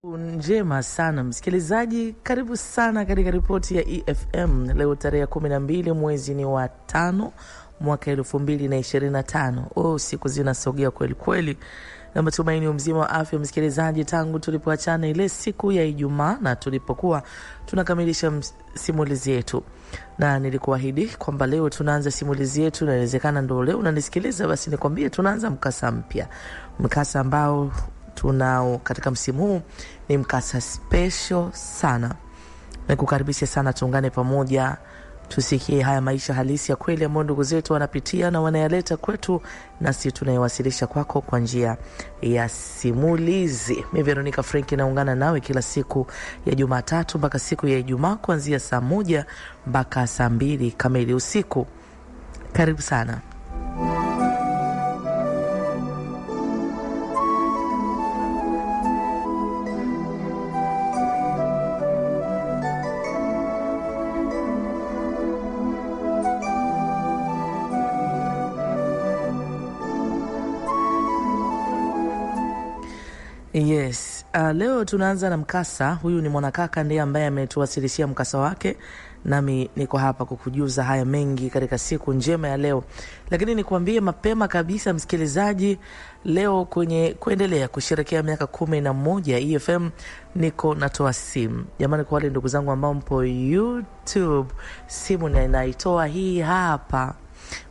Njema sana msikilizaji, karibu sana katika ripoti ya EFM. Leo tarehe 12 mwezi ni wa 5 mwaka 2025. Siku zinasogea kweli kweli. Na matumaini mzima wa afya msikilizaji, tangu tulipoachana ile siku ya Ijumaa na tulipokuwa tunakamilisha simulizi yetu. Na nilikuahidi kwamba leo tunaanza simulizi yetu, na inawezekana ndio leo unanisikiliza, basi nikwambie tunaanza mkasa mpya. Mkasa ambao tunao katika msimu huu ni mkasa special sana. Nikukaribisha sana, tuungane pamoja tusikie haya maisha halisi ya kweli ambayo ndugu zetu wanapitia na wanayaleta kwetu, na sisi tunayawasilisha kwako kwa njia ya simulizi. Mimi Veronica Frank naungana nawe kila siku ya Jumatatu mpaka siku ya Ijumaa kuanzia saa 1 mpaka saa 2 kamili usiku. Karibu sana. Yes, leo tunaanza na mkasa. Huyu ni mwanakaka ndiye ambaye ametuwasilishia mkasa wake, nami niko hapa kukujuza haya mengi katika siku njema ya leo. Lakini nikwambie mapema kabisa msikilizaji, leo kwenye kuendelea kusherehekea miaka 11 ya EFM, niko natoa simu. Jamani, kwa wale ndugu zangu ambao mpo YouTube, simu ninaitoa hii hapa.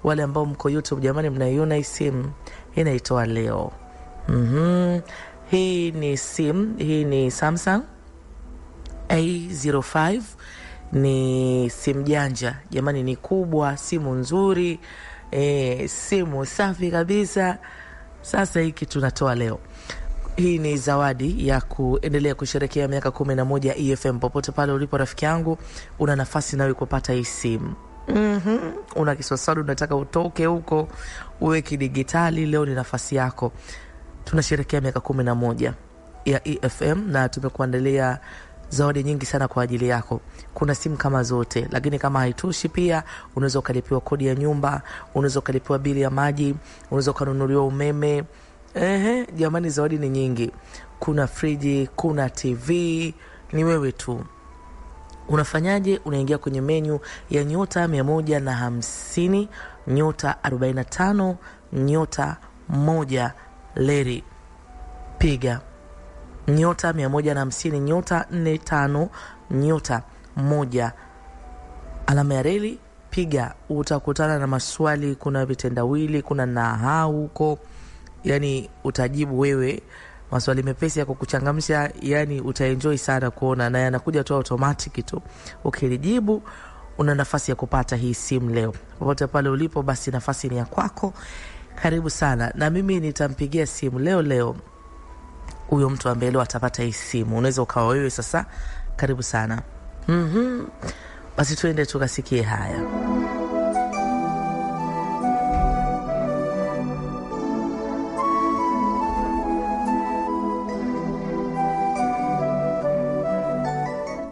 Wale ambao mko YouTube, jamani, mnaiona hii simu, inaitoa leo. Hii ni simu, hii ni Samsung A05. Ni simu janja. Jamani, ni kubwa, simu nzuri, simu safi kabisa. Sasa hiki tunatoa leo. Hii ni zawadi ya kuendelea kusherehekea miaka 11 ya EFM. Popote pale ulipo rafiki yangu, una nafasi nawe kupata hii simu. Una kiswaswadu, unataka utoke huko uwe kidigitali, leo ni nafasi yako. Tunasherehekea miaka 11 ya EFM na tumekuandalia zawadi nyingi sana kwa ajili yako. Kuna simu kama zote, lakini kama haitoshi pia unaweza ukalipiwa kodi ya nyumba, unaweza ukalipiwa bili ya maji, unaweza kununuliwa umeme. Jamani, zawadi ni nyingi. Kuna friji, kuna TV, ni wewe tu. Unafanyaje? Unaingia kwenye menu ya nyota 150 nyota 45 nyota 1 leri, piga nyota 150 nyota 45 nyota 1 alama ya reli, piga. Utakutana na maswali, kuna vitendawili, kuna nahau huko. Yani utajibu wewe maswali mepesi ya kukuchangamsha, yani utaenjoy sana kuona, na yanakuja tu automatic tu. Ukilijibu una nafasi ya kupata hii simu leo. Popote pale ulipo, basi nafasi ni ya kwako. Karibu sana, na mimi nitampigia simu leo huyo mtu ambaye leo atapata hii simu. Unaweza ukawa wewe sasa. Karibu sana. Basi tuende tukasikie haya.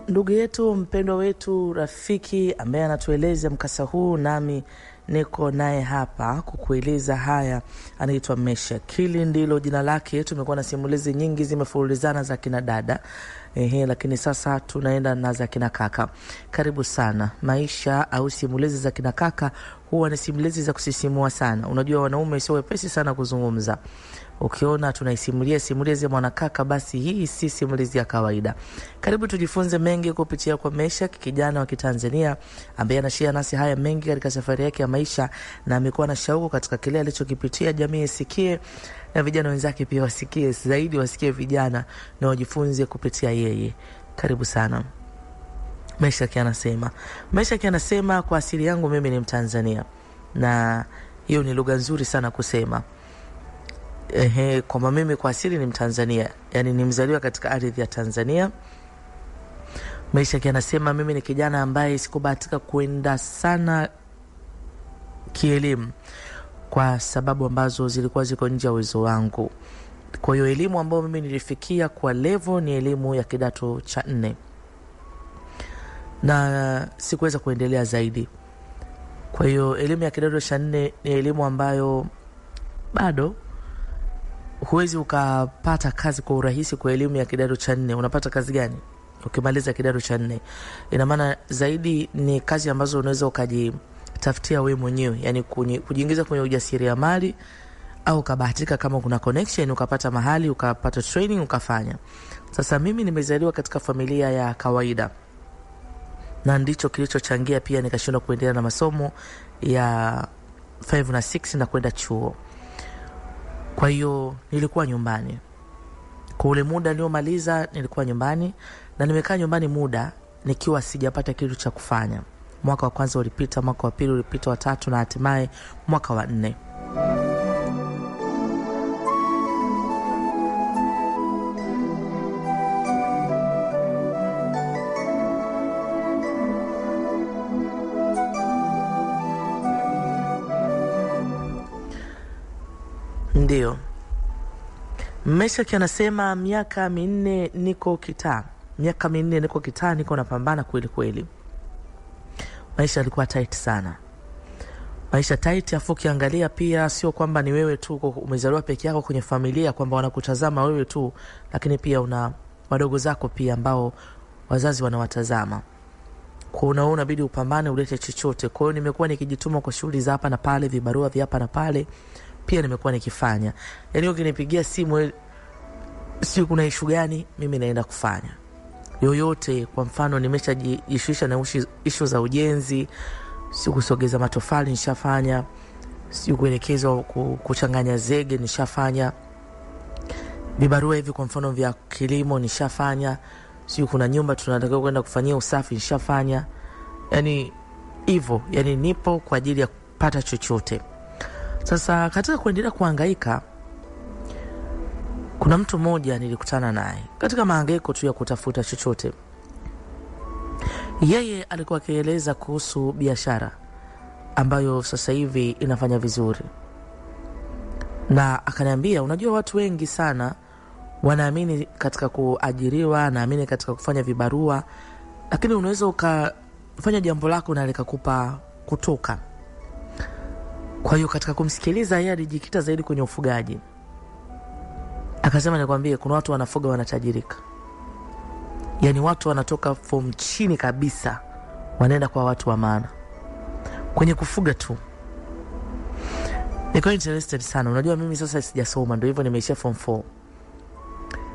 Ndugu yetu, mpendwa wetu, rafiki ambaye anatueleza mkasa huu, nami niko naye hapa kukueleza haya, anaitwa Mesha Kili, ndilo jina lake. Tumekuwa na simulizi nyingi zimefululizana za kina dada, lakini sasa tunaenda na za kina kaka. Karibu sana. Maisha au simulizi za kina kaka huwa ni simulizi za kusisimua sana. Unajua wanaume sio wepesi sana kuzungumza. Ukiona tunaisimulia simulizi ya mwanakaka, basi hii si simulizi ya kawaida. Karibu tujifunze mengi kupitia kwa Mesha, kijana wa Kitanzania ambaye anashare nasi haya mengi katika safari yake ya maisha, na amekuwa na shauku katika kile alichokipitia jamii isikie, na vijana wenzake pia wasikie, zaidi wasikie vijana na wajifunze kupitia yeye. Karibu sana. Mesha anasema, kwa asili yangu mimi ni Mtanzania, na hiyo ni lugha nzuri sana kusema. Kwa mimi kwa asili ni Mtanzania, yani ni mzaliwa katika ardhi ya Tanzania. Maisha anasema, mimi ni kijana ambaye sikubahatika kuenda sana kielimu kwa sababu ambazo zilikuwa ziko nje ya uwezo wangu. Kwa hiyo elimu ambayo mimi nilifikia kwa level ni elimu ya kidato cha 4, na sikuweza kuendelea zaidi. Kwa hiyo elimu ya kidato cha 4 ni elimu ambayo bado huwezi ukapata kazi kwa urahisi kwa elimu ya kidato cha 4. Unapata kazi gani ukimaliza kidato cha 4? Ina maana zaidi ni kazi ambazo unaweza ukajitafutia wewe mwenyewe, yani kujiingiza kwenye ujasiriamali, au kabahatika kama kuna connection ukapata mahali ukapata training ukafanya. Sasa mimi nimezaliwa katika familia ya kawaida, na ndicho kilichochangia pia nikashindwa kuendelea na masomo ya 5 na 6 na kwenda chuo. Kwa hiyo nilikuwa nyumbani. Kwa ule muda niliomaliza nilikuwa nyumbani, na nimekaa nyumbani muda nikiwa sijapata kitu cha kufanya. Mwaka wa kwanza ulipita, mwaka wa pili ulipita, wa tatu, na hatimaye mwaka wa 4. Ndio. Mesha kianasema miaka 4 niko kitaa. Miaka 4 niko kitaa, niko napambana kweli kweli. Maisha yalikuwa tight sana. Maisha tight, afu kiangalia pia sio kwamba ni wewe tu umezaliwa peke yako kwenye familia kwamba wanakutazama wewe tu, lakini pia una wadogo zako pia ambao wazazi wanawatazama. Kwa unaona bidi upambane ulete chochote. Kwa hiyo nimekuwa nikijituma kwa shughuli za hapa na pale, vibarua vya hapa na pale. Pia nimekuwa nikifanya. Yaani ukinipigia simu sio kuna issue gani, mimi naenda kufanya yoyote. Kwa mfano nimeshajishusha na issue za ujenzi, sio kusogeza matofali nishafanya, sio kuelekezwa kuchanganya zege nishafanya, vibarua hivi kwa mfano vya kilimo nishafanya, sio kuna nyumba tunataka kwenda kufanyia usafi nishafanya. Yaani hivyo, yaani nipo kwa ajili ya kupata chochote. Sasa katika kuendelea kuhangaika, kuna mtu mmoja nilikutana naye katika mahangaiko tu ya kutafuta chochote. Yeye alikuwa akieleza kuhusu biashara ambayo sasa hivi inafanya vizuri, na akaniambia, unajua watu wengi sana wanaamini katika kuajiriwa, naamini katika kufanya vibarua, lakini unaweza ukafanya jambo lako na likakupa kutoka. Kwa hiyo katika kumsikiliza yeye alijikita zaidi kwenye ufugaji. Akasema nikwambie, kuna watu wanafuga wanatajirika. Yaani watu wanatoka from chini kabisa wanaenda kwa watu wa maana kwenye kufuga tu. Niko interested sana. Unajua mimi sasa sijasoma, ndio hivyo nimeishia form 4.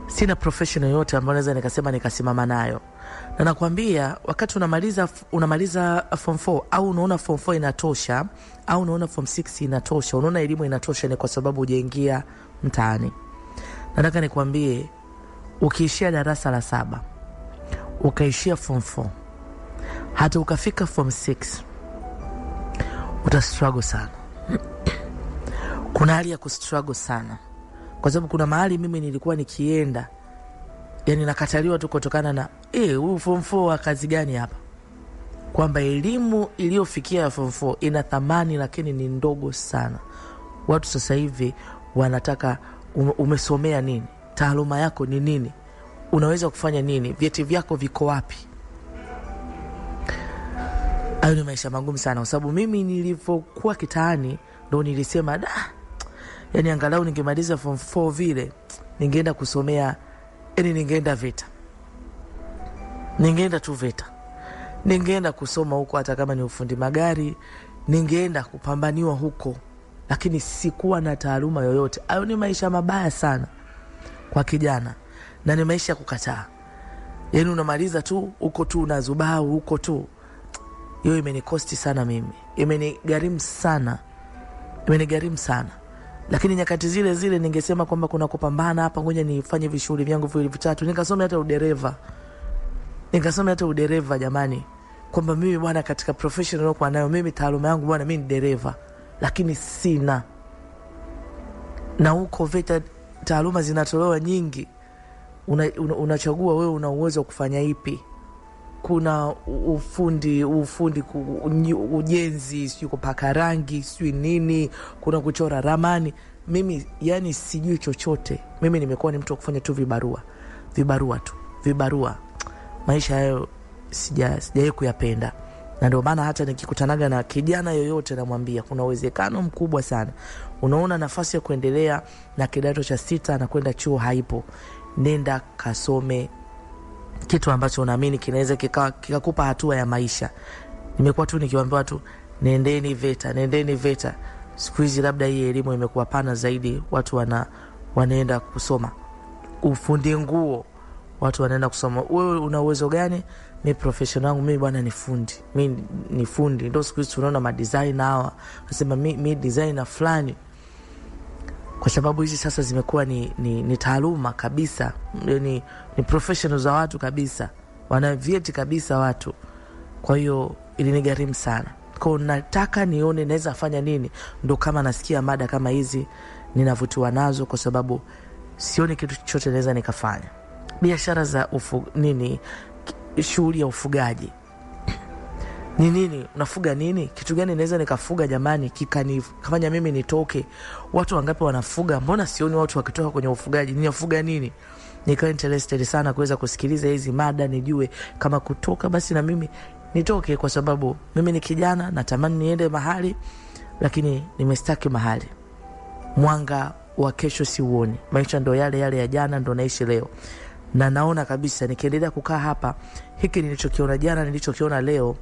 Sina professional yote ambayo naweza nikasema nikasimama nayo. Na nakwambia wakati unamaliza form 4 au unaona form 4 inatosha au unaona form 6 inatosha, unaona elimu inatosha, ni kwa sababu hujaingia mtaani. Nataka nikwambie, ukiishia darasa la 7, ukaishia form 4, hata ukafika form 6, utastruggle sana. Kuna hali ya kustruggle sana. Kwa sababu kuna mahali mimi nilikuwa nikienda, yani nakataliwa tu kutokana na huyu form 4 wa kazi gani hapa? Kwamba elimu iliyofikia ya form 4 ina thamani lakini ni ndogo sana. Watu sasa hivi wanataka umesomea nini? Taaluma yako ni nini? Unaweza kufanya nini? Vyeti vyako viko wapi? Hayo ni maisha magumu sana. Kwa sababu mimi nilivyokuwa kitaani ndo nilisema yani angalau ningemaliza form 4 vile ningeenda kusomea, yani ningeenda VETA. Ningeenda tu VETA. Ningeenda kusoma huko hata kama ni ufundi magari, ningeenda kupambaniwa huko. Lakini sikuwa na taaluma yoyote. Hayo ni maisha mabaya sana kwa kijana, na ni maisha kukataa. Yani unamaliza tu huko tu unazubao huko tu. Hiyo imenikosti sana mimi. Imenigharimu sana. Lakini nyakati zile ningesema kwamba kuna kupambana hapa, ngoja nifanye vishughuli vyangu viwili vitatu. Nikasome hata udereva jamani. Kwamba mimi bwana katika professional kwa nayo mimi taaluma yangu bwana mimi ni dereva, lakini sina. Na huko VETA taaluma zinatolewa nyingi. Unachagua wewe una uwezo kufanya ipi. Kuna ufundi ujenzi, sio kupaka rangi, sio nini, kuna kuchora ramani. Mimi yani sijui chochote. Mimi nimekuwa ni mtu wa kufanya tu vibarua. Maisha hayo sijawahi kuyapenda. Na ndio maana hata nikikutanaga na kijana yoyote namwambia kuna uwezekano mkubwa sana unaona nafasi ya kuendelea na kidato cha 6 na kwenda chuo haipo, nenda kasome kitu ambacho unaamini kinaweza kikakupa hatua ya maisha. Nimekuwa tu nikiwaambia watu nendeni VETA. Siku hizi labda hii elimu imekuwa pana zaidi, watu wanaenda kusoma ufundi nguo, watu wanaenda kusoma. Wewe una uwezo gani? Mimi professional yangu mimi bwana ni fundi. Mimi ni fundi. Ndio siku hizi tunaona ma designer hawa nasema mimi designer fulani, kwa sababu hizi sasa zimekuwa ni taaluma kabisa, ni professional za watu kabisa, wana vyeti kabisa watu. Kwa hiyo ilinigharimu sana. Kwa nataka nione naweza fanya nini. Ndio kama nasikia mada kama hizi ninavutiwa nazo, kwa sababu sioni kitu chochote naweza nikafanya. Biashara za shughuli ya ufugaji. Nini? Unafuga nini? Kitu gani naweza nikafuga jamani kikanifanya mimi nitoke? Watu wangapi wanafuga? Mbona sioni watu wakitoka kwenye ufugaji? Ninafuga nini? Nikawa interested sana kuweza kusikiliza hizi mada, nijue kama kutoka basi na mimi nitoke, kwa sababu mimi ni kijana natamani niende mahali, lakini nimestaki mahali. Mwanga wa kesho siuoni. Maisha ndo yale ya jana ndo naishi leo. Na naona kabisa nikiendelea kukaa hapa, hiki nilichokiona jana nilichokiona leo,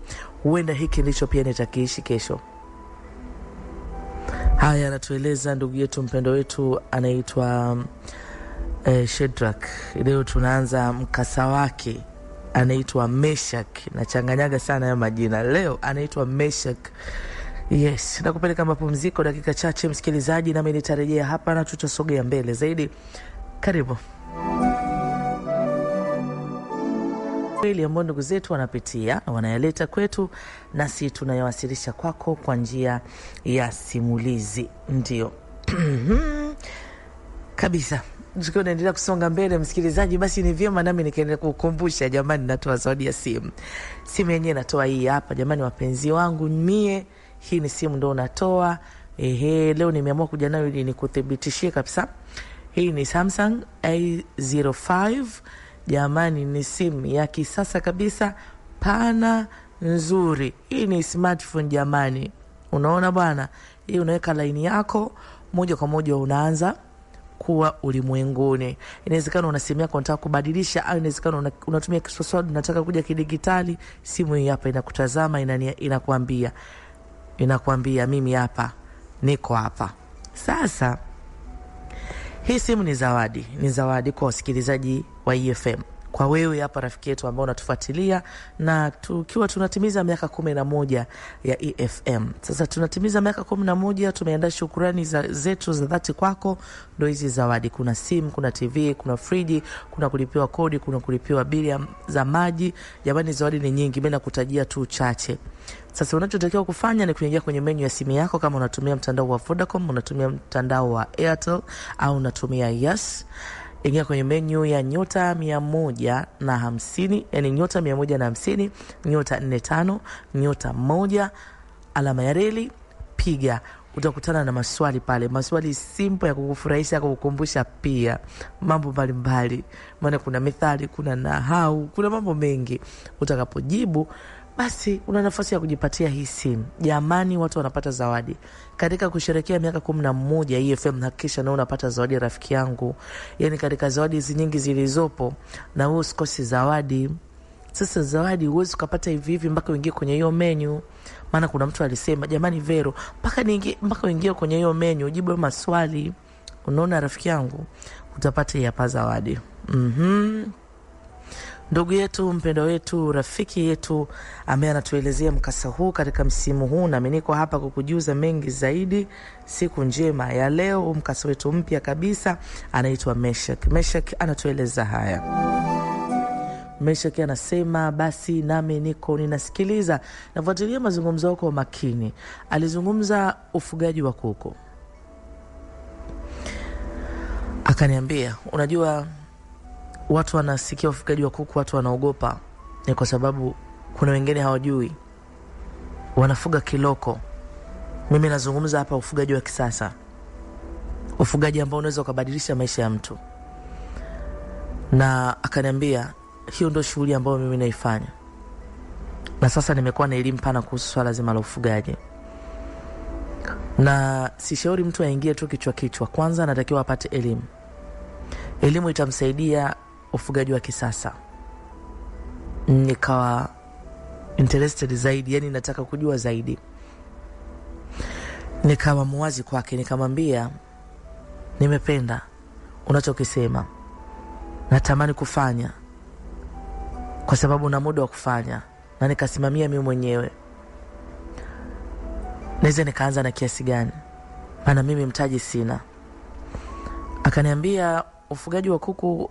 huenda hiki ndicho pia nitakiishi kesho. Haya anatueleza ndugu yetu mpendo wetu anaitwa Shedrack. Leo tunaanza mkasa wake, anaitwa Meshak. Nachanganyaga sana ya majina. Leo anaitwa Meshak. Yes, nakupeleka mapumziko dakika chache msikilizaji, nami nitarejea hapa na tutasogea mbele zaidi. Karibu. Kweli ambao ndugu zetu wanapitia na wanayaleta kwetu, nasi tunayawasilisha kwako kwa njia ya simulizi. Ndio kabisa. Tukiwa naendelea kusonga mbele msikilizaji, basi ni vyema nami nikaendelea kukukumbusha, jamani, natoa zawadi ya simu. Simu yenyewe natoa hii hapa jamani, wapenzi wangu mie. Hii ni simu ndo natoa. Leo nimeamua kuja nayo ili nikuthibitishie kabisa. Hii ni Samsung A05. Jamani, ni simu ya kisasa kabisa, pana, nzuri. Hii ni smartphone jamani. Unaona bwana, hii unaweka line yako moja kwa moja unaanza kuwa ulimwenguni. Inawezekana una simu yako unataka kubadilisha, au inawezekana unatumia kiswaswadi unataka kuja kidigitali. Simu hii hapa inakutazama, inakwambia mimi hapa niko hapa. Sasa hii simu ni zawadi kwa wasikilizaji wa EFM. Kwa wewe hapa rafiki yetu ambao unatufuatilia, na tukiwa tunatimiza miaka 11 ya EFM. Sasa tunatimiza miaka 11, tumeandaa shukrani zetu za dhati kwako. Ndio hizi zawadi. Kuna simu, kuna TV, kuna friji, kuna kulipiwa kodi, kuna kulipiwa bili za maji. Jamani, zawadi ni nyingi, mimi nakutajia tu chache. Sasa unachotakiwa kufanya ni kuingia kwenye menu ya simu yako. Kama unatumia mtandao wa Vodacom, unatumia mtandao wa Airtel, au unatumia Yes, ingia kwenye menu ya nyota 150, yani nyota 150, nyota 45, nyota 1, alama ya reli, piga. Utakutana na maswali pale, maswali simple ya kukufurahisha, kukukumbusha pia mambo mbalimbali. Maana kuna methali, kuna nahau, kuna mambo mengi. Utakapojibu basi una nafasi ya kujipatia hii simu. Jamani, watu wanapata zawadi katika kusherehekea miaka 11 ya EFM. Hakikisha na unapata zawadi ya rafiki yangu. Yani katika zawadi hizi nyingi zilizopo, na wewe usikose zawadi. Sasa zawadi huwezi kupata hivi hivi mpaka uingie kwenye hiyo menu. Maana kuna mtu alisema, jamani Vero, mpaka uingie kwenye hiyo menu ujibu maswali. Unaona rafiki yangu, utapata hapa zawadi. Ndugu yetu, mpendo wetu, rafiki yetu ambaye anatuelezea mkasa huu katika msimu huu, na mimi niko hapa kukujuza mengi zaidi. Siku njema ya leo, mkasa wetu mpya kabisa anaitwa Meshak. Meshak anatueleza haya. Meshak anasema, basi nami ninasikiliza, nafuatilia mazungumzo yako makini. Alizungumza ufugaji wa kuku. Akaniambia, unajua watu wanasikia ufugaji wa kuku, watu wanaogopa. Ni kwa sababu kuna wengine hawajui, wanafuga kiloko. Mimi nazungumza hapa ufugaji wa kisasa, ufugaji ambao unaweza kubadilisha maisha ya mtu. Na akaniambia hiyo ndio shughuli ambayo mimi naifanya. na sasa nimekuwa na elimu pana kuhusu swala zima la ufugaji. Na sishauri mtu aingie tu kichwa. Kwanza anatakiwa apate elimu. Elimu itamsaidia ufugaji wa kisasa. Nikawa interested zaidi, yani nataka kujua zaidi. Nikawa muwazi kwake, nikamwambia nimependa unachokisema, natamani kufanya kwa sababu na muda wa kufanya, na nikasimamia mimi mwenyewe. Naweza nikaanza na kiasi gani? Maana mimi mtaji sina. Akaniambia ufugaji wa kuku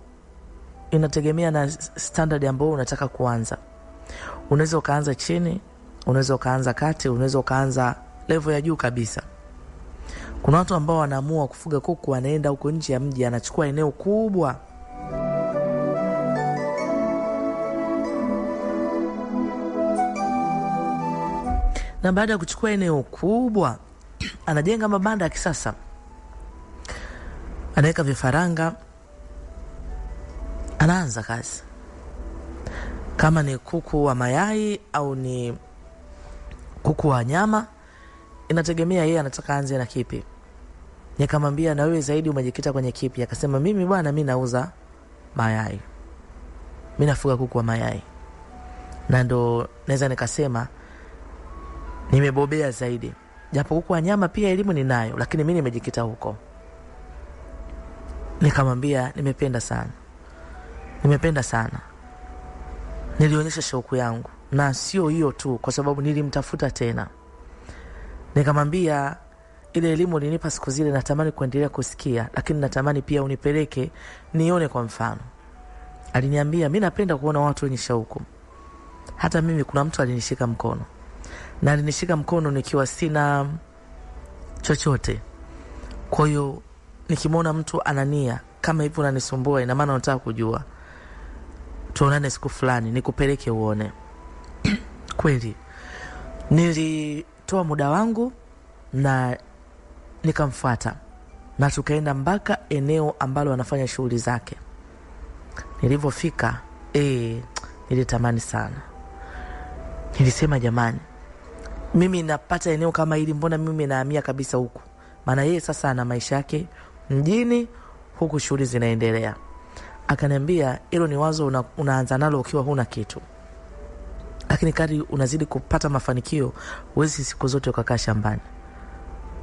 inategemea na standard ambayo unataka kuanza. Unaweza ukaanza chini, unaweza ukaanza kati, unaweza ukaanza level ya juu kabisa. Kuna watu ambao wanaamua kufuga kuku, wanaenda huko nje ya mji, anachukua eneo kubwa. Na baada ya kuchukua eneo kubwa, anajenga mabanda ya kisasa. Anaweka vifaranga, anaanza kazi. Kama ni kuku wa mayai au ni kuku wa nyama, inategemea yeye anataka anze na kipi. Nikamwambia na wewe zaidi umejikita kwenye kipi? Akasema mimi bwana, mimi nauza mayai. Mimi nafuga kuku wa mayai. Na ndo naweza nikasema nimebobea zaidi. Japo kuku wa nyama pia elimu ninayo, lakini mimi nimejikita huko. Nikamwambia nimependa sana. Nilionyesha shauku yangu, na sio hiyo tu, kwa sababu nilimtafuta tena. Nikamwambia ile elimu ulinipa siku zile natamani kuendelea kusikia, lakini natamani pia unipeleke nione kwa mfano. Aliniambia mimi napenda kuona watu wenye shauku. Hata mimi kuna mtu alinishika mkono. Na alinishika mkono nikiwa sina chochote. Kwa hiyo nikimwona mtu anania kama hivyo unanisumbua, ina maana unataka kujua. Tuonane siku fulani nikupeleke uone. Kweli nilitoa muda wangu na nikamfuata, na tukaenda mpaka eneo ambalo anafanya shughuli zake. Nilipofika nilitamani sana. Nilisema jamani, mimi napata eneo kama hili, mbona mimi nahamia kabisa huku? Maana yeye sasa ana maisha yake mjini, huku shughuli zinaendelea. Akaniambia hilo ni wazo unaanza nalo ukiwa huna kitu, lakini kadri unazidi kupata mafanikio, huwezi siku zote ukakaa shambani,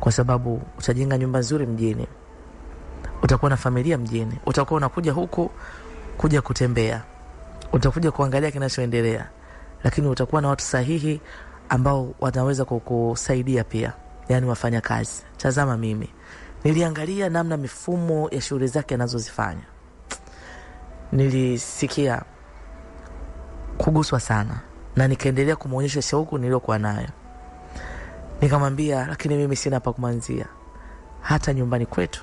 kwa sababu utajenga nyumba nzuri mjini, utakuwa na familia mjini, utakuwa unakuja huku kuja kutembea, utakuja kuangalia kinachoendelea, lakini utakuwa na watu sahihi ambao wanaweza kukusaidia pia, yani wafanya kazi. Tazama mimi niliangalia namna mifumo ya shughuli zake anazozifanya, nilisikia kuguswa sana, na nikaendelea kumuonyesha shauku niliyokuwa nayo. Nikamwambia lakini mimi sina pa kuanzia. Hata nyumbani kwetu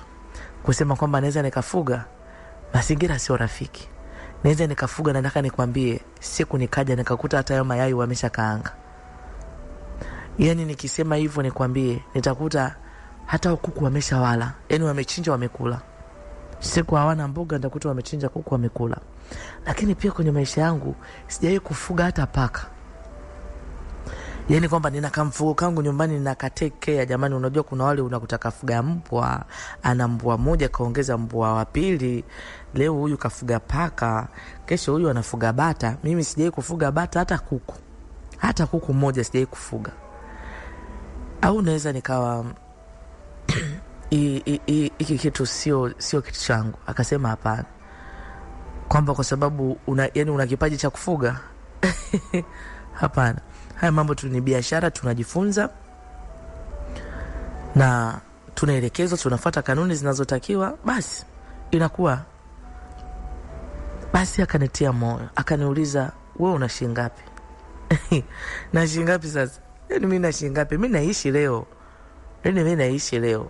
kusema kwamba naweza nikafuga, mazingira sio rafiki. Naweza nikafuga, na nataka nikwambie siku nikaja nikakuta hata hayo mayai wameshakaanga. Yani nikisema hivyo nikwambie, nitakuta hata kuku wameshawala, yani wamechinja wamekula. Siku hawana mboga, nitakuta wamechinja kuku wamekula. Lakini pia kwenye maisha yangu sijawahi kufuga hata paka. Yani kwamba nina kamfugo kangu nyumbani ninakatekea. Jamani, unajua kuna wale unakutaka fuga mbwa, ana mbwa moja kaongeza mbwa wa pili, leo huyu kafuga paka, kesho huyu anafuga bata. Mimi sijawahi kufuga bata, hata kuku mmoja sijawahi kufuga. Au naweza nikawa hiki kitu sio kitu changu. Akasema hapana, kwamba kwa sababu una kipaji cha kufuga. Hapana, haya mambo tu ni biashara, tunajifunza na tunaelekezwa, tunafuata kanuni zinazotakiwa, basi inakuwa. Basi akanitia moyo, akaniuliza wewe una shilingi ngapi? Na shilingi ngapi sasa? Yani mimi na shilingi ngapi? Mimi naishi leo.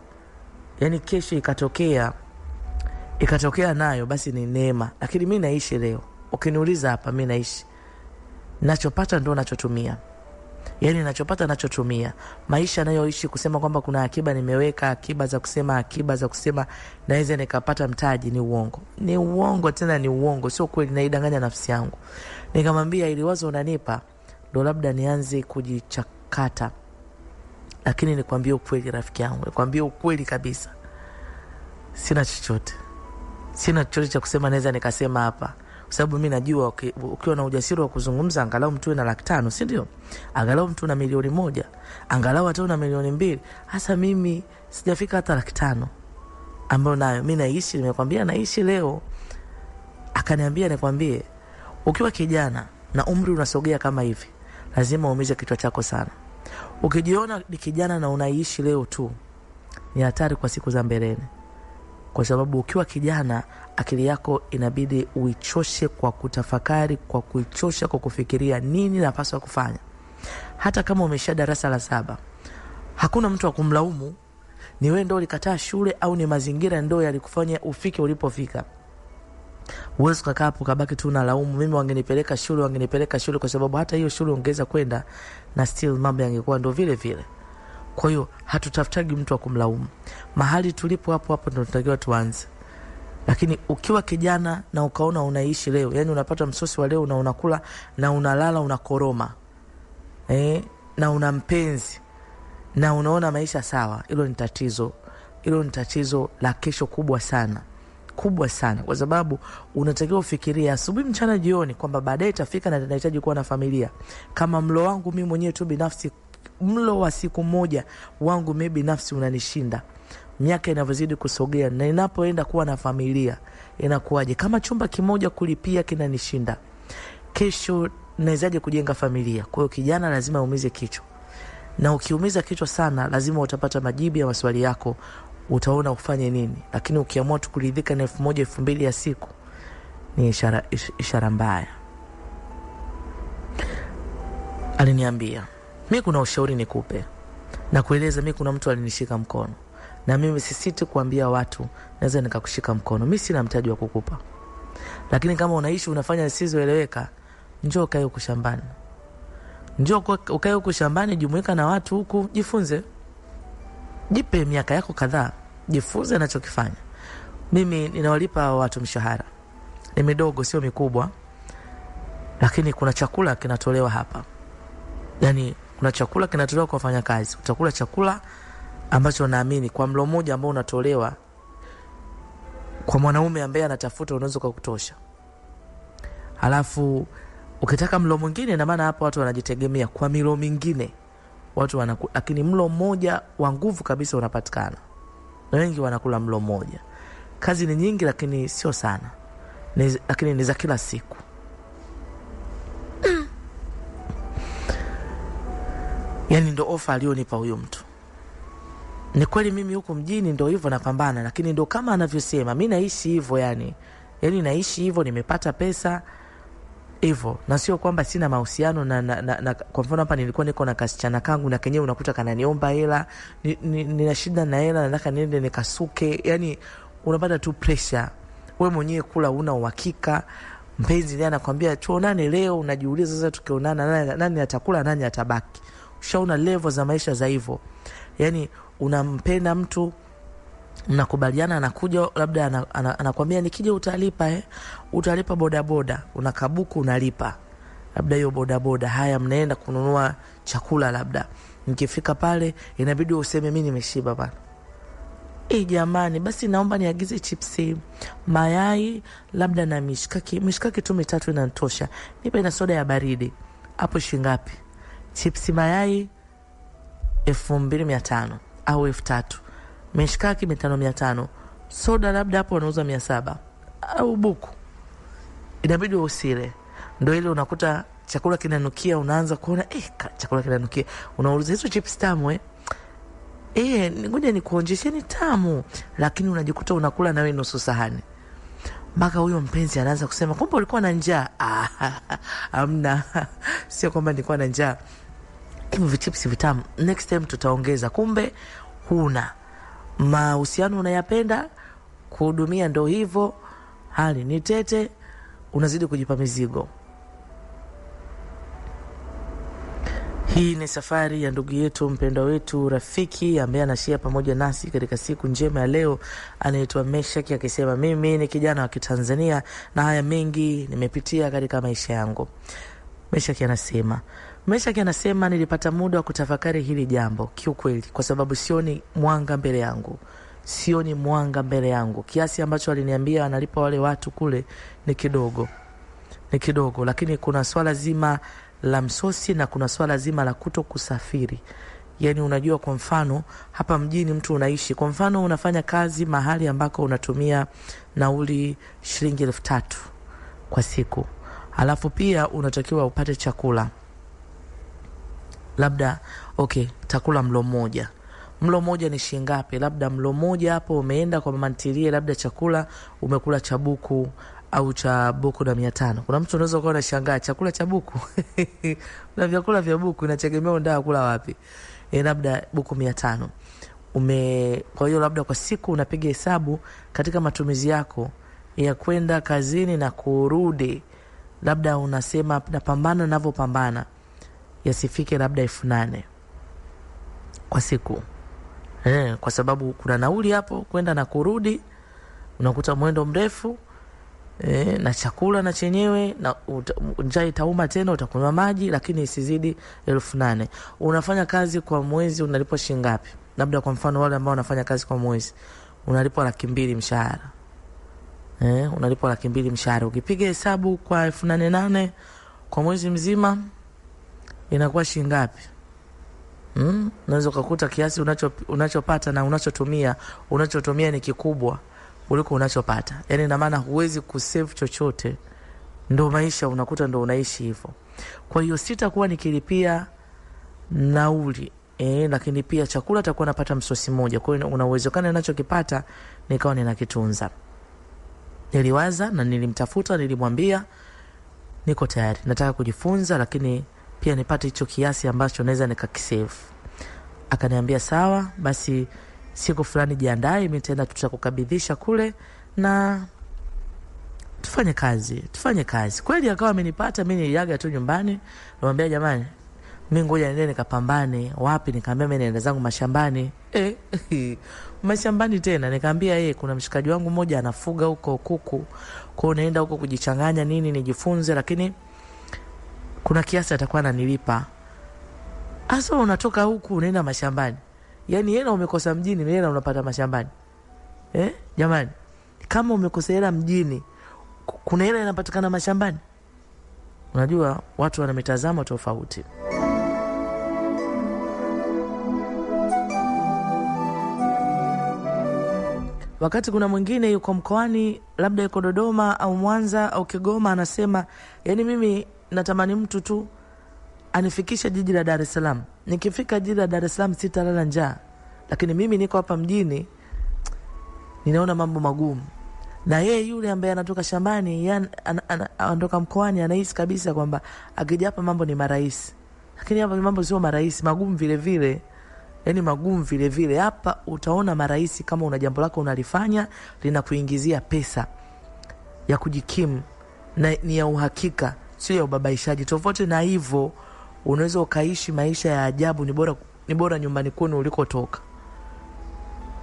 Yani kesho ikatokea nayo basi ni neema, lakini mimi naishi leo. Ukiniuliza hapa, mimi naishi, nachopata ndo nachotumia. Yani nachopata nachotumia. Maisha nayoishi kusema kwamba kuna akiba nimeweka, akiba za kusema naweza nikapata mtaji, ni uongo. Ni uongo, tena ni uongo, sio kweli, naidanganya nafsi yangu. Nikamwambia ili wazo unanipa ndo labda nianze kujichakata. Lakini nikwambie ukweli rafiki yangu, nikwambie ukweli kabisa, sina chochote. Sina chochote cha kusema naweza nikasema hapa. Kwa sababu mimi najua ukiwa na ujasiri wa kuzungumza, angalau mtu na 500,000, si ndio? Angalau mtu na 1,000,000, angalau hata una 2,000,000. Hasa mimi sijafika hata 500,000 ambayo nayo mimi naishi. Nimekwambia naishi leo. Akaniambia nikwambie, ukiwa kijana na umri unasogea kama hivi, lazima uumize kichwa chako sana. Ukijiona ni kijana na unaishi leo tu, ni hatari kwa siku za mbeleni. Kwa sababu ukiwa kijana, akili yako inabidi uichoshe kwa kutafakari, kwa kuichosha kwa kufikiria nini napaswa kufanya. Hata kama umesha darasa la 7, hakuna mtu wa kumlaumu. Ni wewe ndio ulikataa shule au ni mazingira ndio yalikufanya ufike ulipofika. Uwezo kukaa hapo kabaki tu na laumu, mimi wangenipeleka shule, kwa sababu hata hiyo shule ongeza kwenda na still mambo yangekuwa ndio vile vile. Kwa hiyo hatutafutagi mtu wa kumlaumu. Mahali tulipo hapo ndio tunatakiwa tuanze. Lakini ukiwa kijana na ukaona unaishi leo, yani unapata msosi wa leo na unakula na unalala unakoroma, na una mpenzi na unaona maisha sawa, hilo ni tatizo. Hilo ni tatizo la kesho kubwa sana. Kwa sababu unatakiwa ufikirie asubuhi, mchana, jioni kwamba baadaye itafika na ninahitaji kuwa na familia. Kama mlo wangu mimi mwenyewe tu binafsi, mlo wa siku moja wangu mimi binafsi unanishinda. Miaka inavyozidi kusogea na ninapoenda kuwa na familia, inakuwaje? Kama chumba kimoja kulipia kinanishinda, kesho nawezaje kujenga familia? Kwa hiyo kijana lazima uumize kichwa. Na ukiumiza kichwa sana, lazima utapata majibu ya maswali yako, utaona ufanye nini. Lakini ukiamua tu kuridhika na 1,000 2,000 ya siku, ni ishara mbaya. Aliniambia, mimi kuna ushauri nikupe. Na kueleza mimi kuna mtu alinishika mkono. Na mimi sisiti kuambia watu, naweza nikakushika mkono. Mimi sina mtaji wa kukupa. Lakini kama unaishi unafanya zisizoeleweka, njoo kae huko shambani. Njoo ukae huko shambani, jumuika na watu huku, jifunze. Jipe miaka yako kadhaa, jifunze anachokifanya. Mimi ninawalipa watu mshahara. Ni midogo, sio mikubwa. Lakini kuna chakula kinatolewa hapa. Yani kuna chakula kinatolewa kwa wafanyakazi. Utakula chakula ambacho naamini kwa mlo mmoja ambao unatolewa kwa mwanaume ambaye anatafuta unaweza kukutosha. Halafu ukitaka mlo mwingine, na maana hapa watu wanajitegemea kwa milo mingine. Lakini mlo mmoja wa nguvu kabisa unapatikana. Na wengi wanakula mlo mmoja. Kazi ni nyingi lakini sio sana. Lakini ni za kila siku. Yani ndo ofa alionipa huyo mtu. Ni kweli mimi huko mjini ndo hivyo napambana, lakini ndo kama anavyosema, mimi naishi hivyo yani naishi hivyo, nimepata pesa hivyo. Na sio kwamba sina mahusiano na kwa mfano hapa nilikuwa niko na kasichana kangu na kenyewe unakuta kananiomba hela, nina shida na hela, nataka niende nikasuke. Yani unapata tu pressure. Wewe mwenyewe kula una uhakika. Mpenzi ndiye anakuambia tuonane leo, unajiuliza sasa tukionana nani atakula nani atabaki. Ushaona level za maisha za hivyo. Yani unampenda mtu, mnakubaliana, anakuja labda anakuambia nikija utalipa bodaboda, unakabuku unalipa labda hiyo bodaboda. Haya, mnaenda kununua chakula, labda nikifika pale inabidi useme mimi nimeshiba bana. Jamani, basi naomba niagize chipsi, mayai labda na mishkaki tu 3 inatosha. Nipe na soda ya baridi. Hapo shilingi ngapi? Chipsi mayai 2,500 au 3,000. Mishkaki 500. Soda labda hapo wanauza 700 au buku. Inabidi usile. Ndio ile unakuta chakula kinanukia, unaanza kuona chakula kinanukia. Unauliza hizo chips tamu ngoja nikuonjeshe, ni tamu. Lakini unajikuta unakula na wewe nusu sahani. Mpaka huyo mpenzi anaanza kusema, kumbe ulikuwa na njaa. Hamna. Sio kwamba nilikuwa na njaa. Hivi chips vitamu, next time tutaongeza. Kumbe huna mahusiano, unayapenda kuhudumia, ndo hivyo. Hali ni tete, unazidi kujipa mizigo. Hii ni safari ya ndugu yetu, mpendwa wetu, rafiki ambaye anashia pamoja nasi katika siku njema ya leo. Anaitwa Meshaki akisema, mimi ni kijana wa Kitanzania na haya mengi nimepitia katika maisha yangu. Meshaki anasema, Meshack anasema nilipata muda wa kutafakari hili jambo kiukweli, kwa sababu sioni mwanga mbele yangu. Sioni mwanga mbele yangu. Kiasi ambacho aliniambia analipa wale watu kule ni kidogo. Ni kidogo, lakini kuna swala zima la msosi na kuna swala zima la kuto kusafiri. Yani unajua, kwa mfano hapa mjini mtu unaishi, kwa mfano unafanya kazi mahali ambako unatumia nauli shilingi 3,000 kwa siku. Alafu pia unatakiwa upate chakula. Labda chakula mlo moja. Mlo moja ni shilingi ngapi? Labda mlo moja hapo umeenda kwa mama ntilie, labda chakula umekula cha buku au cha buku na 500. Kuna mtu unaweza kuwa unashangaa chakula cha buku. Na vyakula vya buku inategemea unataka kula wapi. Labda buku 500. Kwa hiyo labda kwa siku unapiga hesabu katika matumizi yako ya kwenda kazini na kurudi, labda unasema napambana ninavyopambana yasifike labda 8,000 kwa siku. Kwa sababu kuna nauli hapo kwenda na kurudi, unakuta mwendo mrefu, na chakula na chenyewe, na njaa itauma tena, utakunywa maji, lakini isizidi 8,000. Unafanya kazi kwa mwezi unalipwa shilingi ngapi? Labda kwa mfano wale ambao wanafanya kazi kwa mwezi unalipwa 200,000 mshahara. Unalipwa 200,000 mshahara. Ukipiga hesabu kwa 8,800 kwa mwezi mzima inakuwa shilingi ngapi? Unaweza kukuta kiasi unachopata na unachotumia ni kikubwa kuliko unachopata. Yani ina maana huwezi kusave chochote. Ndio maisha unakuta ndio unaishi hivyo. Kwa hiyo sitakuwa nikilipia nauli, lakini pia chakula takuwa napata msosi moja. Kwa hiyo una uwezekano ninachokipata nikawa ninakitunza. Niliwaza na nilimtafuta, nilimwambia niko tayari, nataka kujifunza, lakini pia nipate hicho kiasi ambacho naweza nikakisave. Akaniambia sawa, basi siku fulani jiandae, mimi tena tutakukabidhisha kule na tufanye kazi. Kweli akawa amenipata, mimi niliaga tu nyumbani, namwambia jamani, mimi ngoja niende nikapambane. Wapi? Nikamwambia mimi naenda zangu mashambani. Mashambani tena nikamwambia kuna mshikaji wangu mmoja anafuga huko kuku. Kwa hiyo naenda huko kujichanganya nini nijifunze, lakini kuna kiasi atakuwa ananilipa. Asa unatoka huku unaenda mashambani. Yani hela umekosa mjini, hela unapata mashambani. Jamani, kama umekosa hela mjini, kuna hela inapatikana mashambani. Unajua watu wana mitazamo tofauti. Wakati kuna mwingine yuko mkoani, labda yuko Dodoma au Mwanza au Kigoma, anasema yani mimi natamani mtu tu anifikisha jiji la Dar es Salaam. Nikifika jiji la Dar es Salaam sitalala njaa. Lakini mimi niko hapa mjini ninaona mambo magumu. Na yeye yule ambaye anatoka shambani, anatoka mkoani, anahisi kabisa kwamba akija hapa mambo ni marahisi. Lakini hapa mambo sio marahisi, magumu vile vile. Yani magumu vile vile. Hapa utaona marahisi kama una jambo lako unalifanya linakuingizia pesa ya kujikimu na ni ya uhakika, sio ya ubabaishaji. Tofauti na hivyo unaweza ukaishi maisha ya ajabu, ni bora nyumbani kwenu ulikotoka.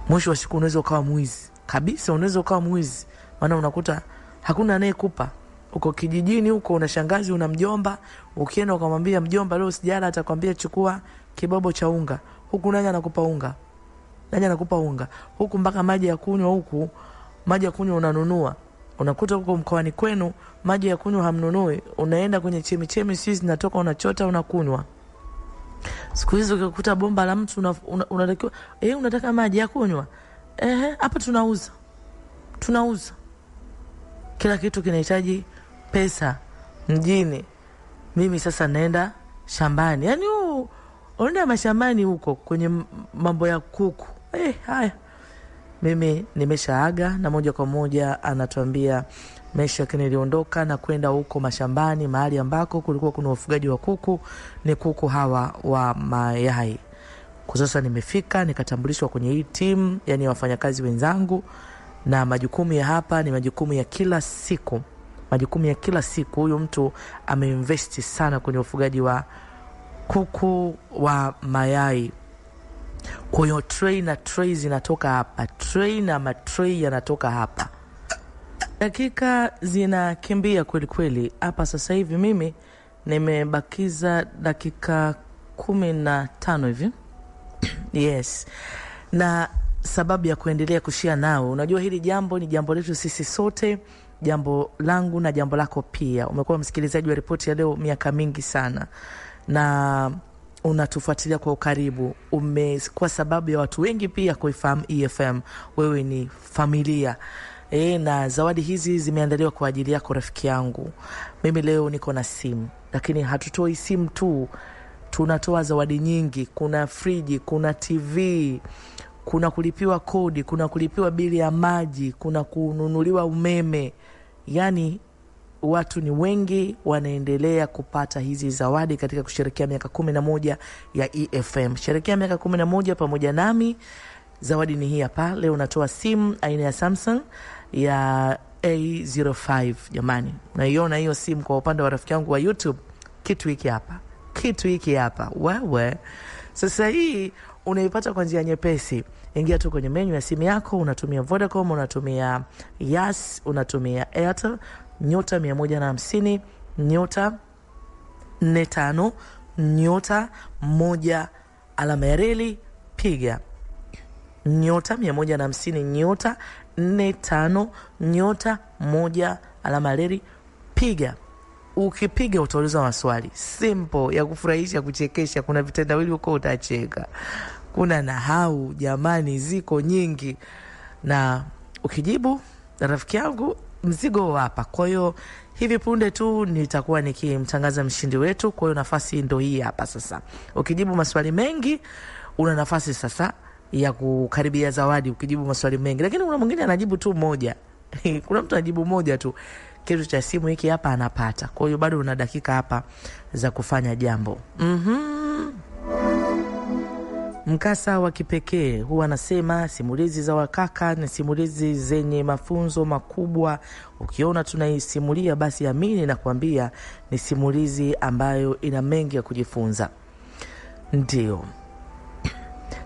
Mwisho wa siku unaweza ukawa mwizi. Kabisa unaweza ukawa mwizi. Maana unakuta hakuna anayekupa. Uko kijijini huko, una shangazi, una mjomba, ukienda ukamwambia mjomba leo sijala, atakwambia chukua kibobo cha unga. Huku nani anakupa unga? Nani anakupa unga? Huku mpaka maji ya kunywa unanunua. Unakuta huko mkoani kwenu maji ya kunywa hamnunui, unaenda kwenye chemichemi sisi natoka unachota unakunywa. Siku hizo ukikuta bomba la mtu unatakiwa unataka maji ya kunywa. Hapa tunauza. Kila kitu kinahitaji pesa mjini. Mimi sasa naenda shambani. Yani unaenda mashambani huko kwenye mambo ya kuku. Haya. Mimi nimeshaaga na moja kwa moja anatuambia Meshack niliondoka na kwenda huko mashambani mahali ambako kulikuwa kuna ufugaji wa kuku, ni kuku hawa wa mayai. Kwa sasa nimefika nikatambulishwa kwenye hii team, yani wafanyakazi wenzangu, na majukumu ya hapa ni majukumu ya kila siku. Huyu mtu ameinvest sana kwenye ufugaji wa kuku wa mayai. Kwa hiyo tray na tray zinatoka hapa. Tray yanatoka hapa. Dakika zinakimbia kweli kweli. Hapa sasa hivi mimi Nimebakiza dakika 15 hivi. Yes. Na sababu ya kuendelea kushia nao, unajua hili jambo ni jambo letu sisi sote, jambo langu na jambo lako pia. Umekuwa msikilizaji wa ripoti ya leo miaka mingi sana na unatufuatilia kwa ukaribu. Umekuwa sababu ya watu wengi pia kuifahamu EFM. Wewe ni familia. Na zawadi hizi zimeandaliwa kwa ajili yako rafiki yangu. Mimi leo niko na simu, lakini hatutoi simu tu, tunatoa zawadi nyingi. Kuna friji, kuna TV, kuna kulipiwa kodi, kuna kulipiwa bili ya maji, kuna kununuliwa umeme. Yani watu ni wengi wanaendelea kupata hizi zawadi katika kusherehekea miaka 11 ya EFM. Sherehekea miaka 11 pamoja nami. Zawadi ni hii hapa. Leo natoa simu aina ya Samsung ya A05. Jamani, naiona hiyo simu kwa upande wa rafiki yangu wa YouTube. Kitu hiki hapa. Wewe sasa hii unaipata kwa njia nyepesi. Ingia tu kwenye menu ya simu yako, unatumia Vodacom, unatumia Yas, unatumia Airtel, nyota 150 nyota 45 nyota 1 alama ya reli, piga nyota 150 nyota 45 nyota 1 alama ya reli, piga. Ukipiga utaulizwa maswali simple ya kufurahisha, kuchekesha. Kuna vitendawili huko utacheka, kuna nahau, jamani, ziko nyingi. Na ukijibu, rafiki yangu, mzigo hapa. Kwa hiyo hivi punde tu nitakuwa nikimtangaza mshindi wetu. Kwa hiyo nafasi ndio hii hapa sasa. Ukijibu maswali mengi, una nafasi sasa ya kukaribia zawadi ukijibu maswali mengi. Lakini kuna mwingine anajibu tu moja. Kuna mtu anajibu moja tu, kitu cha simu hiki hapa anapata. Kwa hiyo bado una dakika hapa za kufanya jambo. Mkasa wa kipekee. Huwa nasema simulizi za wakaka ni simulizi zenye mafunzo makubwa. Ukiona tunaisimulia, basi amini na kuambia ni simulizi ambayo ina mengi ya kujifunza. Ndio.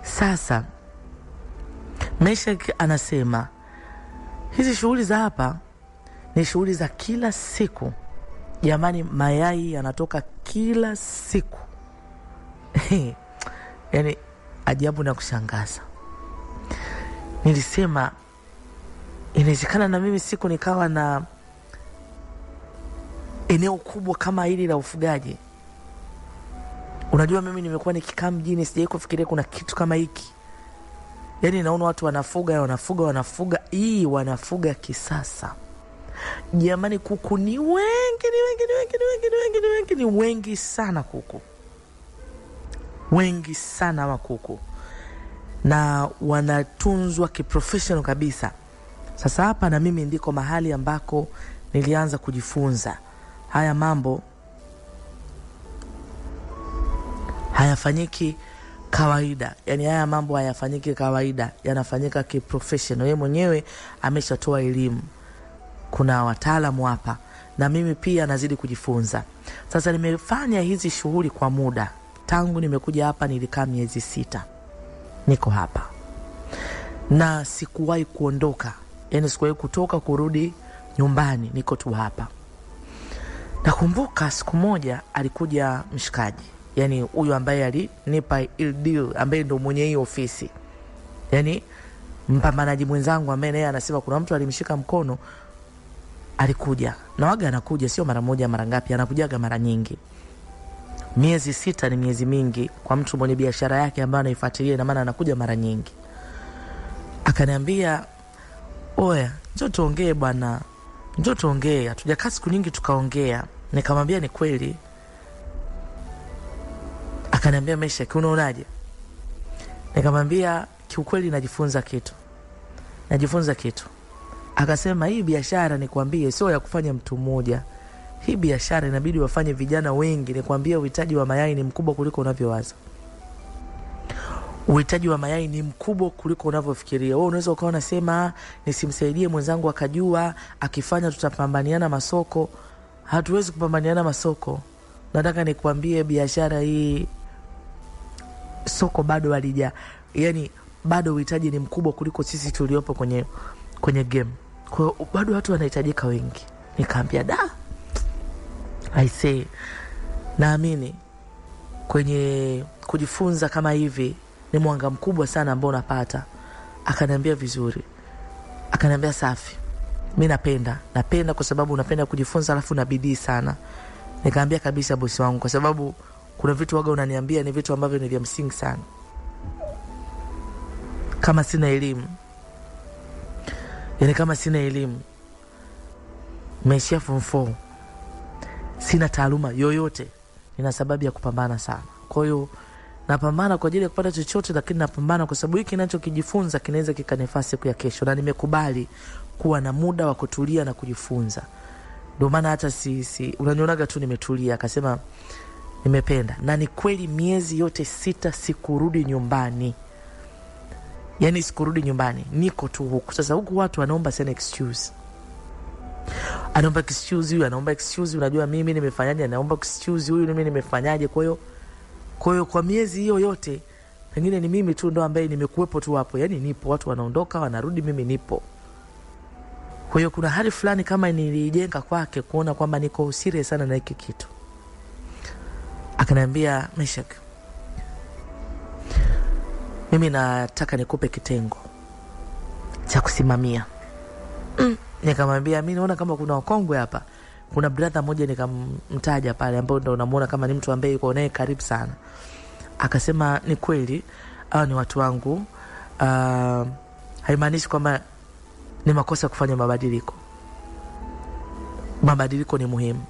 Sasa Meshak anasema hizi shughuli za hapa ni shughuli za kila siku. Jamani, mayai yanatoka kila siku. Yani ajabu na kushangaza. Nilisema inawezekana na mimi siku nikawa na eneo kubwa kama hili la ufugaji. Unajua mimi nimekuwa nikikaa mjini, sijawahi kufikiria kuna kitu kama hiki. Yani naona watu wanafuga. Hii wanafuga kisasa. Jamani, kuku ni wengi sana kuku. Wengi sana wa kuku. Na wanatunzwa kiprofessional kabisa. Sasa hapa na mimi ndiko mahali ambako nilianza kujifunza. Haya mambo hayafanyiki kawaida. Yani haya mambo hayafanyiki kawaida, yanafanyika kiprofessional. Yeye mwenyewe ameshatoa elimu. Kuna wataalamu hapa na mimi pia nazidi kujifunza. Sasa nimefanya hizi shughuli kwa muda. Tangu nimekuja hapa nilikaa miezi 6. Niko hapa. Na sikuwahi kuondoka. Yani sikuwahi kutoka kurudi nyumbani, niko tu hapa. Nakumbuka siku moja alikuja mshikaji. Yani huyu ambaye alinipa deal, ambaye ndo mwenye hii ofisi. Yani mpambanaji mwenzangu ambaye naye anasema kuna mtu alimshika mkono, alikuja. Na waga anakuja sio mara moja mara ngapi, anakujaga mara nyingi. Miezi 6 ni miezi mingi kwa mtu mwenye biashara yake ambaye anaifuatilia, na maana anakuja mara nyingi. Akaniambia, "Oya, njoo tuongee bwana. Njoo tuongee. Hatujakaa siku nyingi tukaongea." Nikamwambia ni kweli. Akaniambia, "Meshak, unaonaje?" Nikamwambia, "Kiukweli najifunza kitu." Akasema, "Hii biashara nikwambie sio ya kufanya mtu mmoja. Hii biashara inabidi wafanye vijana wengi. Nikwambia uhitaji wa mayai ni mkubwa kuliko unavyowaza. Uhitaji wa mayai ni mkubwa kuliko unavyofikiria. Wewe unaweza ukaona sema nisimsaidie mwenzangu akajua akifanya tutapambaniana masoko. Hatuwezi kupambaniana masoko. Nataka nikwambie biashara hii soko bado halija, yani bado uhitaji ni mkubwa kuliko sisi tuliopo kwenye game. Kwa hiyo bado watu wanahitajika wengi." Nikamwambia, "Da. I say, naamini kwenye kujifunza kama hivi ni mwanga mkubwa sana ambao unapata. Akaniambia vizuri, akaniambia safi, mimi napenda kwa sababu unapenda kujifunza alafu na bidii sana. Nikaambia kabisa bosi wangu, kwa sababu kuna vitu waga unaniambia ni vitu ambavyo ni vya msingi sana. Kama sina elimu, yani kama sina elimu, meishia form 4, sina taaluma yoyote, nina sababu ya kupambana sana. Kwa hiyo napambana kwa ajili ya kupata chochote, lakini napambana kwa sababu hiki ninachokijifunza kinaweza kikanifaa siku ya kesho, na nimekubali kuwa na muda wa kutulia na kujifunza. Ndio maana hata unanionaga tu nimetulia. Akasema nimependa, na ni kweli miezi yote 6 sikurudi nyumbani. Yani sikurudi nyumbani, niko tu huku. Sasa huku watu wanaomba sana excuse. Anaomba excuse huyu, anaomba excuse, unajua mimi nimefanyaje, anaomba excuse huyu, mimi nimefanyaje. Kwa hiyo kwa miezi hiyo yote pengine ni mimi tu ndo ambaye nimekuepo tu hapo. Yani nipo, watu wanaondoka wanarudi, mimi nipo. Kwa hiyo kuna hali fulani kama nilijenga kwake kuona kwamba niko serious sana na hiki kitu. Akaniambia, Meshak, mimi nataka nikupe kitengo cha kusimamia. Nikamwambia mimi naona kama kuna wakongwe hapa. Kuna brother mmoja nikamtaja pale ambao ndo unamuona kama ni mtu ambaye yuko naye karibu sana. Akasema ni kweli, hao ni watu wangu. Haimaanishi kwamba ni makosa kufanya mabadiliko. Mabadiliko ni muhimu.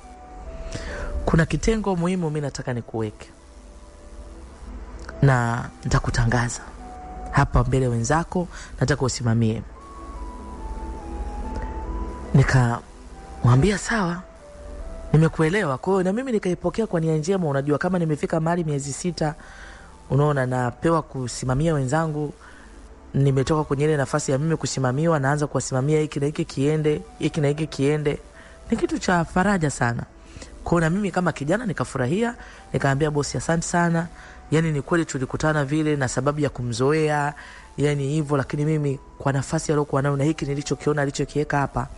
Kuna kitengo muhimu mimi nataka nikuweke, na nitakutangaza hapa mbele wenzako, nataka usimamie. Nikamwambia sawa, nimekuelewa. Kwa hiyo na mimi nikaipokea kwa nia njema. Unajua kama nimefika mahali miezi 6, unaona napewa kusimamia wenzangu, nimetoka kwenye ile nafasi ya mimi kusimamiwa, naanza kuwasimamia hiki na hiki kiende, hiki na hiki kiende. Ni kitu cha faraja sana. Kwa na mimi kama kijana nikafurahia, nikaambia bosi asante sana. Yani ni kweli tulikutana vile na sababu ya kumzoea, yani hivyo, lakini mimi kwa nafasi aliyokuwa nayo na hiki nilichokiona alichokiweka hapa,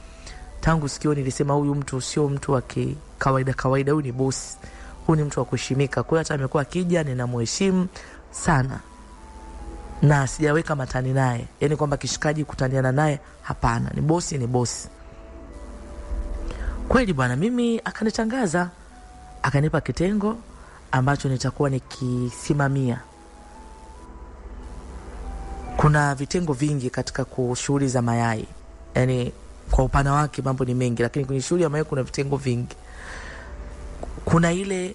tangu sikio nilisema huyu mtu sio mtu wa kawaida, huyu ni bosi. Huyu ni mtu wa kuheshimika. Kwa hiyo hata amekuwa akija ninamheshimu sana. Na sijaweka matani naye. Yani kwamba kishikaji kutaniana naye, hapana. Ni bosi, ni bosi. Kweli bwana, mimi akanitangaza, akanipa kitengo ambacho nitakuwa nikisimamia. Kuna vitengo vingi katika shughuli za mayai. Yani kwa upana wake mambo ni mengi, lakini kwenye shughuli ya mayai kuna vitengo vingi. Kuna ile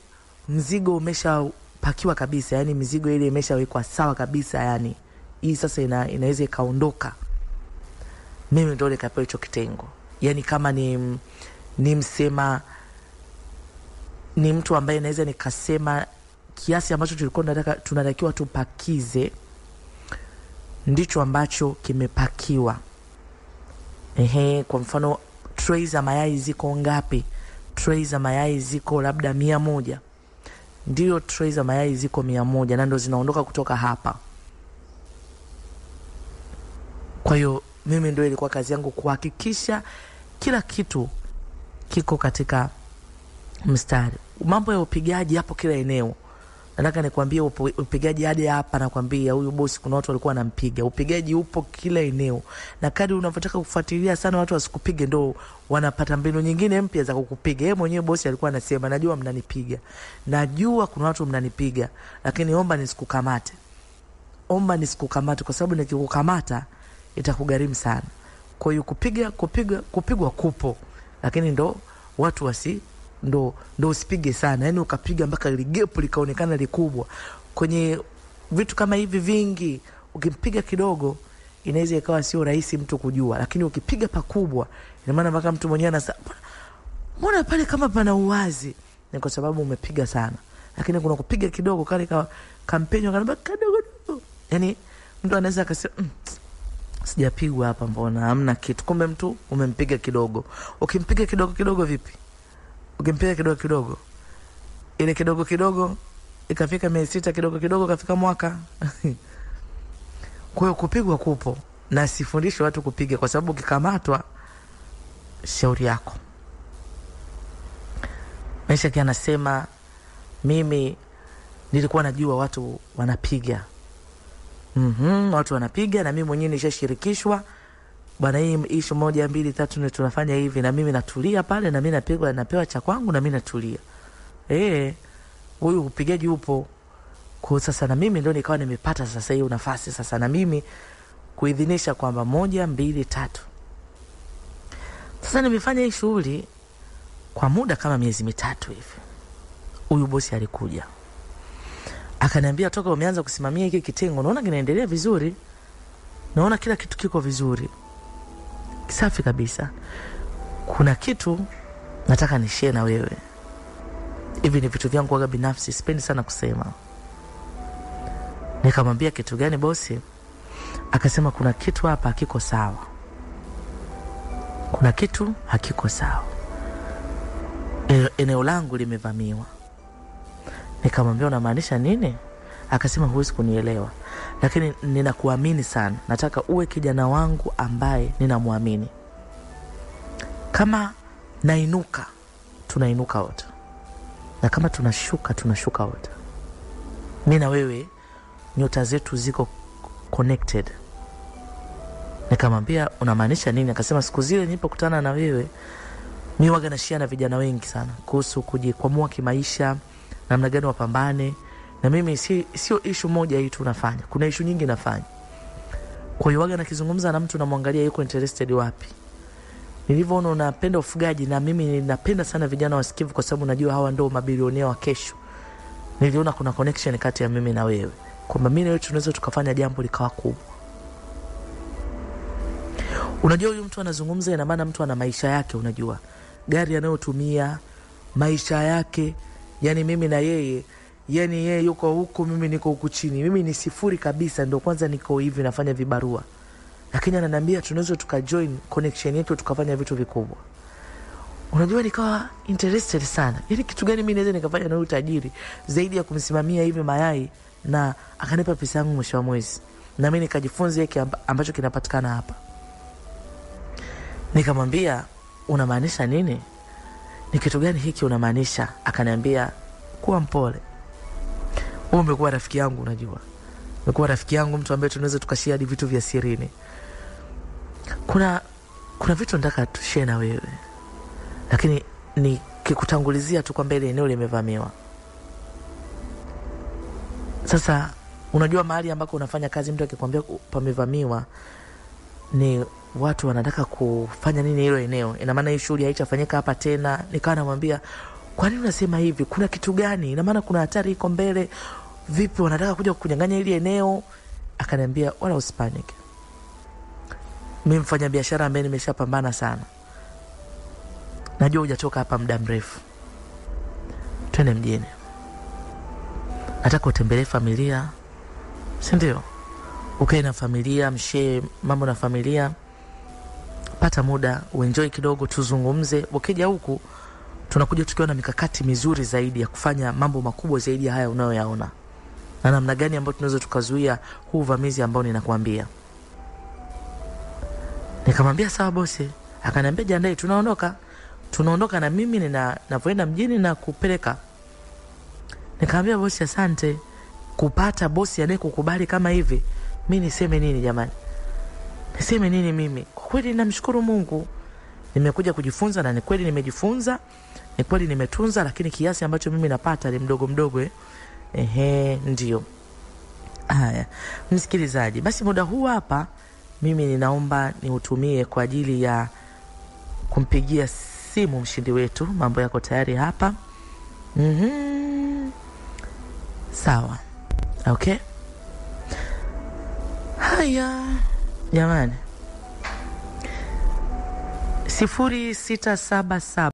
mzigo umeshapakiwa kabisa, yani mizigo ile imeshawekwa sawa kabisa, yani hii sasa inaweza ikaondoka. Mimi ndio nikapewa hicho kitengo. Yani kama ni msema, ni mtu ambaye naweza nikasema kiasi ambacho tulikuwa tunatakiwa tupakize ndicho ambacho kimepakiwa. Kwa mfano tray za mayai ziko ngapi? Tray za mayai ziko labda 100. Ndio tray za mayai ziko 100 na ndio zinaondoka kutoka hapa. Kwa hiyo mimi ndio ilikuwa kazi yangu kuhakikisha kila kitu kiko katika mstari. Mambo ya upigaji hapo kila eneo. Nataka nikwambie upigaji hadi hapa, nakwambia huyu bosi kuna watu walikuwa wanampiga. Upigaji upo kila eneo. Na kadri unavyotaka kufuatilia sana watu wasikupige, ndo wanapata mbinu nyingine mpya za kukupiga. Yeye mwenyewe bosi alikuwa anasema, najua mnanipiga. Najua kuna watu mnanipiga, lakini omba nisikukamate. Omba nisikukamate kwa sababu nikikukamata itakugharimu sana. Kwa hiyo kupigwa kupo. Lakini ndo watu ndo usipige sana. Yani ukapiga mpaka ile gap likaonekana likubwa. Kwenye vitu kama hivi vingi, ukimpiga kidogo inaweza ikawa sio rahisi mtu kujua, lakini ukipiga pakubwa ina maana mpaka mtu mwenyewe anasema, mbona pale kama pana uwazi? Ni kwa sababu umepiga sana. Lakini kuna kupiga kidogo kale kampenyo kanaba kidogo. Yani mtu anaweza akasema sijapigwa hapa, mbona hamna kitu. Kumbe mtu umempiga kidogo. Ukimpiga kidogo vipi? Ukimpiga kidogo ile kidogo ikafika miezi 6, kidogo kafika mwaka. Kwa hiyo kupigwa kupo, na sifundishe watu kupiga kwa sababu ukikamatwa shauri yako. Mesha anasema mimi nilikuwa najua watu wanapiga. Watu wanapiga na mimi mwenyewe nishashirikishwa. Bwana, hii issue 1 2 3 ndio tunafanya hivi, na mimi natulia pale, na mimi napigwa, napewa cha kwangu na mimi natulia. Huyu upigaji upo. Kwa sasa na mimi ndio nikawa nimepata sasa hiyo nafasi sasa na mimi kuidhinisha kwamba 1 2 3. Sasa nimefanya hii shughuli kwa muda kama miezi 3 hivi. Huyu bosi alikuja. Akaniambia, toka umeanza kusimamia hiki kitengo naona kinaendelea vizuri. Naona kila kitu kiko vizuri. Safi kabisa. Kuna kitu nataka nishare na wewe. Hivi ni vitu vyangu waga binafsi, sipendi sana kusema. Nikamwambia, kitu gani bosi? Akasema, kuna kitu hapa hakiko sawa. Kuna kitu hakiko sawa. Eneo langu limevamiwa. Nikamwambia, unamaanisha nini? Akasema, huwezi kunielewa, lakini ninakuamini sana. Nataka uwe kijana wangu ambaye ninamuamini. Kama nainuka, tunainuka wote. Na kama tunashuka, tunashuka wote. Mimi na wewe nyota zetu ziko connected. Nikamwambia, unamaanisha nini? Akasema, siku zile nilipokutana na wewe, mimi waga nashia na vijana wengi sana kuhusu kujikwamua kimaisha, namna gani wapambane. Na mimi sio issue moja hii tunafanya. Kuna issue nyingi nafanya. Kwa hiyo waga nakizungumza na mtu namwangalia yuko interested wapi. Nilivyoona unapenda ufugaji, na mimi ninapenda sana vijana wasikivu kwa sababu najua hawa ndio mabilionea wa kesho. Niliona kuna connection kati ya mimi na wewe. Kwamba mimi na wewe tunaweza tukafanya jambo likawa kubwa. Unajua huyu mtu anazungumza, ina maana mtu ana maisha yake, unajua. Gari anayotumia, maisha yake, yani mimi na yeye, yani yeye yuko huko, mimi niko huku chini. Mimi ni sifuri kabisa, ndio kwanza niko hivi nafanya vibarua. Lakini ananiambia tunaweza tukajoin connection yetu tukafanya vitu vikubwa. Unajua nikawa interested sana. Ili kitu gani mimi naweza nikafanya na huyu tajiri zaidi ya kumsimamia hivi mayai, na akanipa pesa yangu mwisho wa mwezi. Na mimi nikajifunza hiki ambacho kinapatikana hapa. Nikamwambia, unamaanisha nini? Ni kitu gani hiki unamaanisha? Akaniambia, kuwa mpole. Wewe umekuwa rafiki yangu, unajua. Umekuwa rafiki yangu, mtu ambaye tunaweza tukashare hadi vitu vya sirini. Kuna vitu nataka tushare na wewe. Lakini nikikutangulizia tu kwamba ile eneo limevamiwa. Sasa unajua mahali ambako unafanya kazi, mtu akikwambia pamevamiwa, ni watu wanataka kufanya nini hilo eneo. Ina maana hii shughuli haitafanyika hapa tena. Nikawa namwambia, kwa nini unasema hivi? Kuna kitu gani? Ina maana kuna hatari iko mbele. Vipi wanataka kuja kukunyang'anya ile eneo? Akaniambia, wala usipanic. Mimi mfanya biashara ambaye nimeshapambana sana. Najua hujatoka hapa muda mrefu. Twende mjini. Nataka utembelee familia. Si ndio? Ukae na familia, mshare mambo na familia. Pata muda, uenjoy kidogo, tuzungumze. Ukija huku tunakuja tukiwa na mikakati mizuri zaidi ya kufanya mambo makubwa zaidi ya haya unayoyaona. Na namna gani ambayo tunaweza tukazuia huu uvamizi ambao ninakuambia. Nikamwambia, sawa bosi. Akaniambia, jiandae, tunaondoka. Tunaondoka na mimi ninavoenda mjini na kupeleka. Nikamwambia, bosi asante. Kupata bosi anayekukubali kama hivi, mimi niseme nini jamani? Niseme nini mimi? Kwa kweli namshukuru Mungu. Nimekuja kujifunza, na ni kweli nimejifunza. Ni kweli nimetunza, lakini kiasi ambacho mimi napata ni mdogo mdogo. Ndio. Haya, msikilizaji, basi muda huu hapa mimi ninaomba niutumie kwa ajili ya kumpigia simu mshindi wetu. Mambo yako tayari hapa? Sawa. Okay. Haya, jamani. 0677